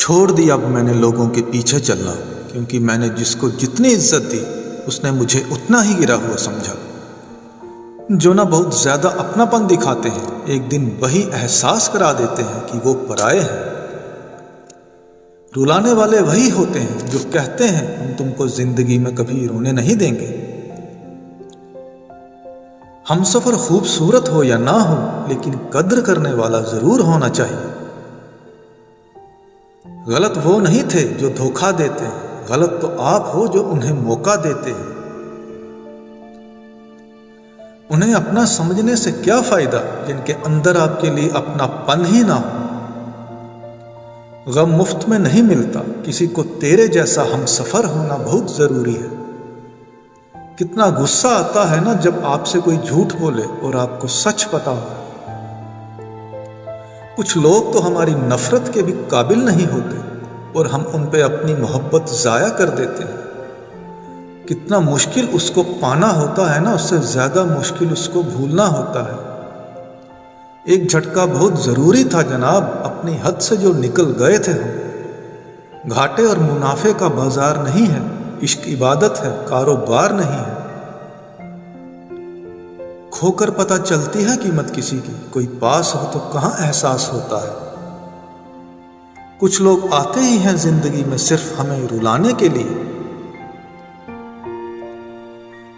छोड़ दिया अब मैंने लोगों के पीछे चलना, क्योंकि मैंने जिसको जितनी इज्जत दी उसने मुझे उतना ही गिरा हुआ समझा। जो ना बहुत ज़्यादा अपनापन दिखाते हैं, एक दिन वही एहसास करा देते हैं कि वो पराए हैं। रुलाने वाले वही होते हैं जो कहते हैं हम तुमको जिंदगी में कभी रोने नहीं देंगे। हमसफर खूबसूरत हो या ना हो, लेकिन कद्र करने वाला जरूर होना चाहिए। गलत वो नहीं थे जो धोखा देते हैं, गलत तो आप हो जो उन्हें मौका देते हैं। उन्हें अपना समझने से क्या फायदा जिनके अंदर आपके लिए अपनापन ही ना हो। गम मुफ्त में नहीं मिलता, किसी को तेरे जैसा हमसफर होना बहुत जरूरी है। कितना गुस्सा आता है ना जब आपसे कोई झूठ बोले और आपको सच पता हो। कुछ लोग तो हमारी नफरत के भी काबिल नहीं होते और हम उन पे अपनी मोहब्बत जाया कर देते हैं। कितना मुश्किल उसको पाना होता है ना, उससे ज्यादा मुश्किल उसको भूलना होता है। एक झटका बहुत जरूरी था जनाब, अपनी हद से जो निकल गए थे हम। घाटे और मुनाफे का बाजार नहीं है, इश्क इबादत है, कारोबार नहीं है। खोकर पता चलती है कीमत किसी की, कोई पास हो तो कहां एहसास होता है। कुछ लोग आते ही हैं जिंदगी में सिर्फ हमें रुलाने के लिए।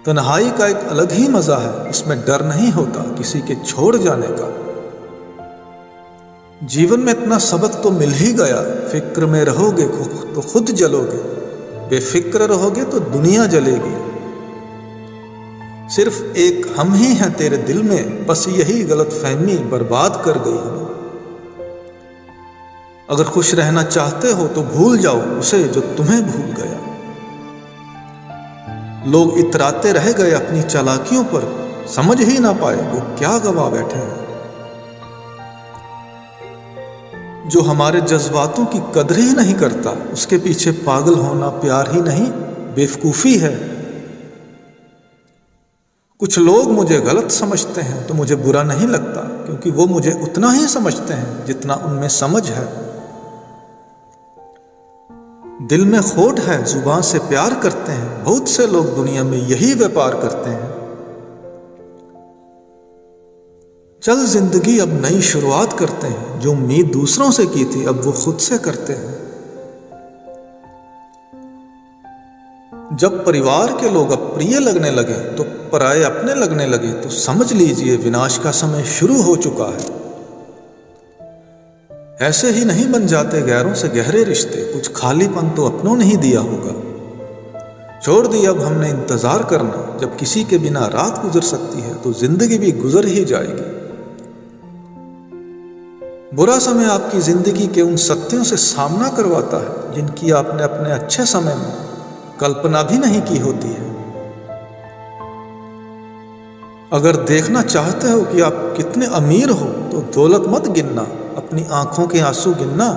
तन्हाई का एक अलग ही मजा है, इसमें डर नहीं होता किसी के छोड़ जाने का। जीवन में इतना सबक तो मिल ही गया, फिक्र में रहोगे तो खुद जलोगे, बेफिक्र रहोगे तो दुनिया जलेगी। सिर्फ एक हम ही हैं तेरे दिल में, बस यही गलतफहमी बर्बाद कर गई हमें। अगर खुश रहना चाहते हो तो भूल जाओ उसे जो तुम्हें भूल गया। लोग इतराते रह गए अपनी चालाकियों पर, समझ ही ना पाए वो क्या गवा बैठे हैं। जो हमारे जज्बातों की कदर ही नहीं करता, उसके पीछे पागल होना प्यार ही नहीं बेवकूफ़ी है। कुछ लोग मुझे गलत समझते हैं तो मुझे बुरा नहीं लगता, क्योंकि वो मुझे उतना ही समझते हैं जितना उनमें समझ है। दिल में खोट है, जुबान से प्यार करते हैं, बहुत से लोग दुनिया में यही व्यापार करते हैं। चल जिंदगी अब नई शुरुआत करते हैं, जो उम्मीद दूसरों से की थी अब वो खुद से करते हैं। जब परिवार के लोग अप्रिय लगने लगे तो पराये अपने लगने लगे, तो समझ लीजिए विनाश का समय शुरू हो चुका है। ऐसे ही नहीं बन जाते गैरों से गहरे रिश्ते, कुछ खालीपन तो अपनों ने ही दिया होगा। छोड़ दिया अब हमने इंतजार करना, जब किसी के बिना रात गुजर सकती है तो जिंदगी भी गुजर ही जाएगी। बुरा समय आपकी जिंदगी के उन सत्यों से सामना करवाता है जिनकी आपने अपने अच्छे समय में कल्पना भी नहीं की होती है। अगर देखना चाहते हो कि आप कितने अमीर हो तो दौलत मत गिनना, अपनी आंखों के आंसू गिनना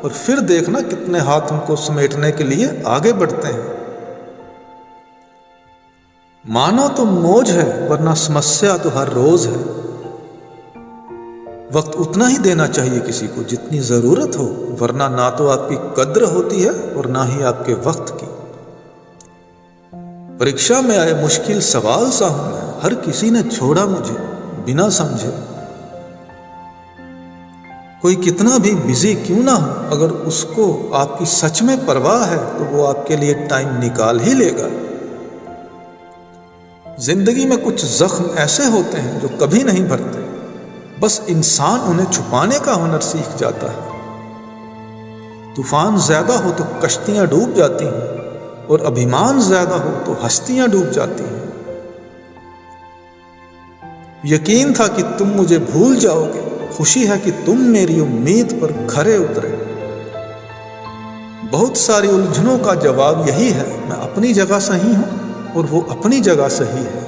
और फिर देखना कितने हाथ उनको समेटने के लिए आगे बढ़ते हैं। मानो तो मौज है, वरना समस्या तो हर रोज है। वक्त उतना ही देना चाहिए किसी को जितनी जरूरत हो, वरना ना तो आपकी कद्र होती है और ना ही आपके वक्त की। परीक्षा में आए मुश्किल सवाल सा हूं मैं, हर किसी ने छोड़ा मुझे बिना समझे। कोई कितना भी बिजी क्यों ना हो, अगर उसको आपकी सच में परवाह है तो वो आपके लिए टाइम निकाल ही लेगा। जिंदगी में कुछ जख्म ऐसे होते हैं जो कभी नहीं भरते, बस इंसान उन्हें छुपाने का हुनर सीख जाता है। तूफान ज्यादा हो तो कश्तियां डूब जाती हैं और अभिमान ज्यादा हो तो हस्तियां डूब जाती हैं। यकीन था कि तुम मुझे भूल जाओगे, खुशी है कि तुम मेरी उम्मीद पर खरे उतरे। बहुत सारी उलझनों का जवाब यही है, मैं अपनी जगह सही हूं और वो अपनी जगह सही है।